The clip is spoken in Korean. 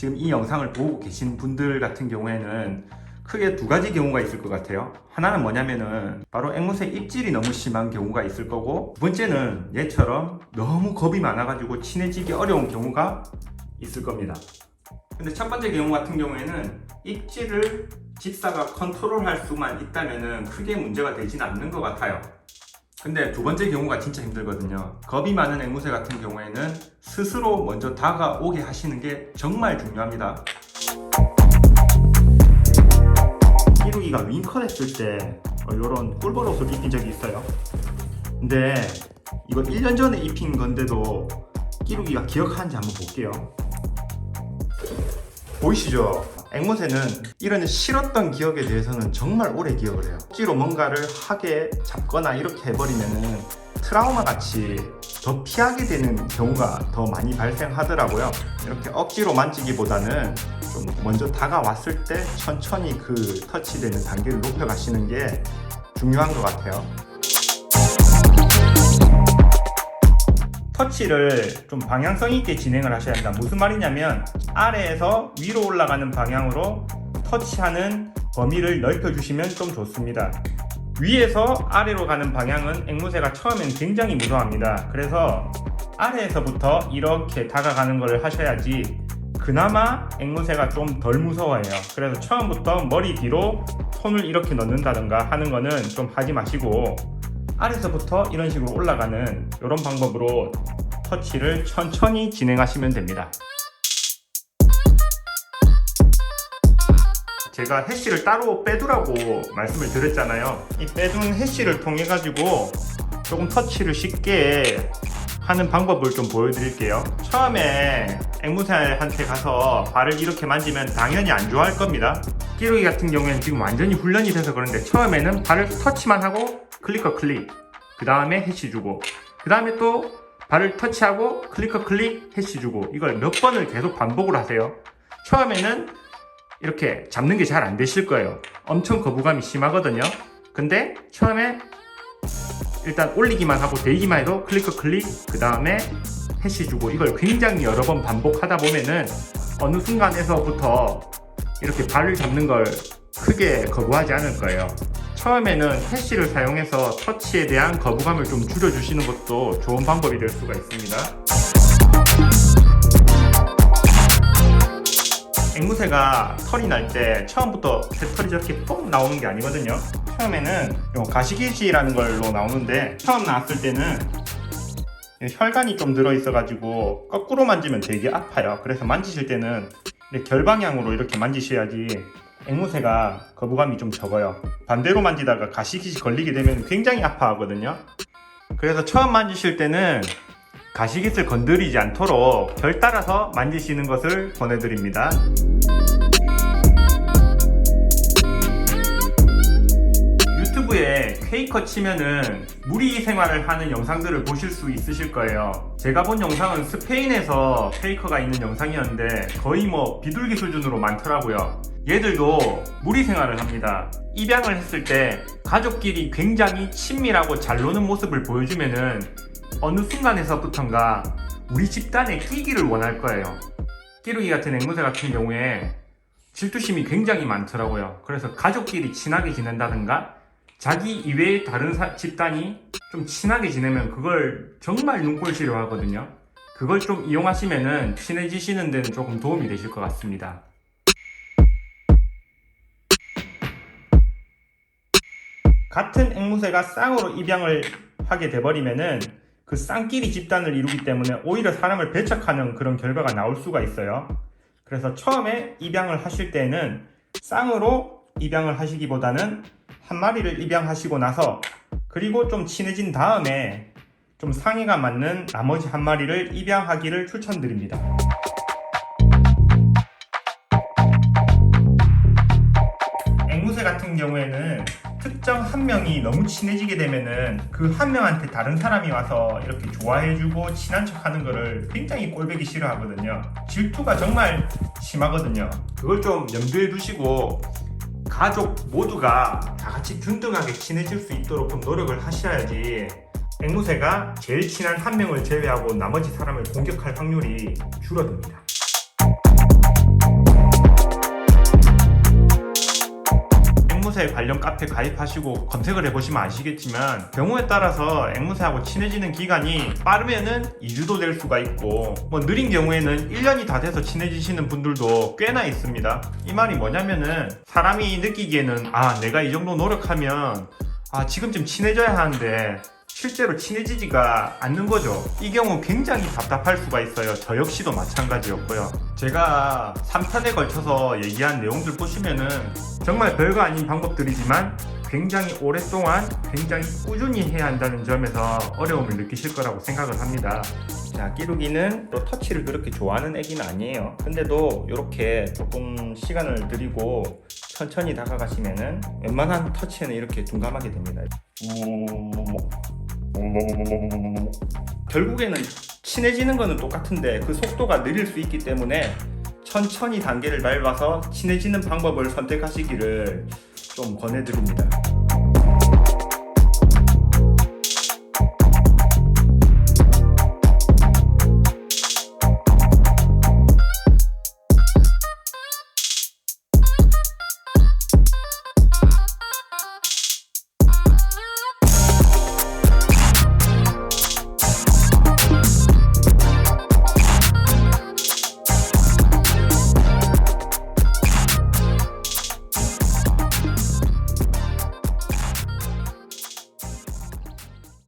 지금 이 영상을 보고 계신 분들 같은 경우에는 크게 두 가지 경우가 있을 것 같아요. 하나는 뭐냐면은 바로 앵무새 입질이 너무 심한 경우가 있을 거고, 두 번째는 얘처럼 너무 겁이 많아가지고 친해지기 어려운 경우가 있을 겁니다. 근데 첫 번째 경우 같은 경우에는 입질을 집사가 컨트롤할 수만 있다면은 크게 문제가 되진 않는 것 같아요. 근데 두 번째 경우가 진짜 힘들거든요. 겁이 많은 앵무새 같은 경우에는 스스로 먼저 다가오게 하시는 게 정말 중요합니다. 끼룩이가 윙컷 했을 때 이런 꿀벌옷을 입힌 적이 있어요. 근데 이거 1년 전에 입힌 건데도 끼룩이가 기억하는지 한번 볼게요. 보이시죠? 앵무새는 이런 싫었던 기억에 대해서는 정말 오래 기억을 해요. 억지로 뭔가를 하게 잡거나 이렇게 해버리면은 트라우마 같이 더 피하게 되는 경우가 더 많이 발생하더라고요. 이렇게 억지로 만지기보다는 좀 먼저 다가왔을 때 천천히 그 터치되는 단계를 높여가시는 게 중요한 것 같아요. 터치를 좀 방향성 있게 진행을 하셔야 한다. 무슨 말이냐면 아래에서 위로 올라가는 방향으로 터치하는 범위를 넓혀주시면 좀 좋습니다. 위에서 아래로 가는 방향은 앵무새가 처음엔 굉장히 무서워합니다. 그래서 아래에서부터 이렇게 다가가는 걸 하셔야지 그나마 앵무새가 좀 덜 무서워해요. 그래서 처음부터 머리 뒤로 손을 이렇게 넣는다든가 하는 거는 좀 하지 마시고, 아래서부터 이런 식으로 올라가는 이런 방법으로 터치를 천천히 진행하시면 됩니다. 제가 해쉬를 따로 빼두라고 말씀을 드렸잖아요. 이 빼둔 해쉬를 통해 가지고 조금 터치를 쉽게 하는 방법을 좀 보여드릴게요. 처음에 앵무새한테 가서 발을 이렇게 만지면 당연히 안 좋아할 겁니다. 끼룩이 같은 경우에는 지금 완전히 훈련이 돼서 그런데 처음에는 발을 터치만 하고 클릭 그 다음에 해쉬 주고, 그 다음에 또 발을 터치하고 클릭 해쉬 주고, 이걸 몇 번을 계속 반복을 하세요. 처음에는 이렇게 잡는 게 잘 안 되실 거예요. 엄청 거부감이 심하거든요. 근데 처음에 일단 올리기만 하고 대기만 해도 클릭 그 다음에 해쉬 주고, 이걸 굉장히 여러 번 반복하다 보면은 어느 순간에서부터 이렇게 발을 잡는 걸 크게 거부하지 않을 거예요. 처음에는 해쉬를 사용해서 터치에 대한 거부감을 좀 줄여주시는 것도 좋은 방법이 될 수가 있습니다. 앵무새가 털이 날 때 처음부터 새털이 저렇게 뽕 나오는 게 아니거든요. 처음에는 가시기지라는 걸로 나오는데, 처음 나왔을 때는 혈관이 좀 들어있어 가지고 거꾸로 만지면 되게 아파요. 그래서 만지실 때는 결방향으로 이렇게 만지셔야지 앵무새가 거부감이 좀 적어요. 반대로 만지다가 가시깃이 걸리게 되면 굉장히 아파하거든요. 그래서 처음 만지실 때는 가시깃을 건드리지 않도록 결 따라서 만지시는 것을 권해드립니다. 유튜브에 퀘이커 치면은 무리 생활을 하는 영상들을 보실 수 있으실 거예요. 제가 본 영상은 스페인에서 퀘이커가 있는 영상이었는데 거의 뭐 비둘기 수준으로 많더라고요. 얘들도 무리 생활을 합니다. 입양을 했을 때 가족끼리 굉장히 친밀하고 잘 노는 모습을 보여주면은 어느 순간에서부턴가 우리 집단에 끼기를 원할 거예요. 끼룩이 같은 앵무새 같은 경우에 질투심이 굉장히 많더라고요. 그래서 가족끼리 친하게 지낸다든가 자기 이외의 다른 집단이 좀 친하게 지내면 그걸 정말 눈꼴 싫어하거든요. 그걸 좀 이용하시면은 친해지시는 데는 조금 도움이 되실 것 같습니다. 같은 앵무새가 쌍으로 입양을 하게 돼버리면은 그 쌍끼리 집단을 이루기 때문에 오히려 사람을 배척하는 그런 결과가 나올 수가 있어요. 그래서 처음에 입양을 하실 때는 쌍으로 입양을 하시기보다는 한 마리를 입양하시고 나서, 그리고 좀 친해진 다음에 좀 상의가 맞는 나머지 한 마리를 입양하기를 추천드립니다. 앵무새 같은 경우에는 특정 한 명이 너무 친해지게 되면은 그 한 명한테 다른 사람이 와서 이렇게 좋아해주고 친한 척 하는 거를 굉장히 꼴보기 싫어하거든요. 질투가 정말 심하거든요. 그걸 좀 염두에 두시고 가족 모두가 다 같이 균등하게 친해질 수 있도록 좀 노력을 하셔야지 앵무새가 제일 친한 한 명을 제외하고 나머지 사람을 공격할 확률이 줄어듭니다. 앵무새 관련 카페 가입하시고 검색을 해보시면 아시겠지만 경우에 따라서 앵무새하고 친해지는 기간이 빠르면은 2주도 될 수가 있고 뭐 느린 경우에는 1년이 다 돼서 친해지시는 분들도 꽤나 있습니다. 이 말이 뭐냐면은 사람이 느끼기에는 내가 이 정도 노력하면 지금쯤 친해져야 하는데 실제로 친해지지가 않는 거죠. 이 경우 굉장히 답답할 수가 있어요. 저 역시도 마찬가지였고요. 제가 3탄에 걸쳐서 얘기한 내용들 보시면은 정말 별거 아닌 방법들이지만 굉장히 오랫동안 굉장히 꾸준히 해야 한다는 점에서 어려움을 느끼실 거라고 생각을 합니다. 자, 끼룩이는 또 터치를 그렇게 좋아하는 애기는 아니에요. 근데도 이렇게 조금 시간을 들이고 천천히 다가가시면은 웬만한 터치에는 이렇게 둔감하게 됩니다. 결국에는 친해지는 거는 똑같은데 그 속도가 느릴 수 있기 때문에 천천히 단계를 밟아서 친해지는 방법을 선택하시기를 좀 권해드립니다.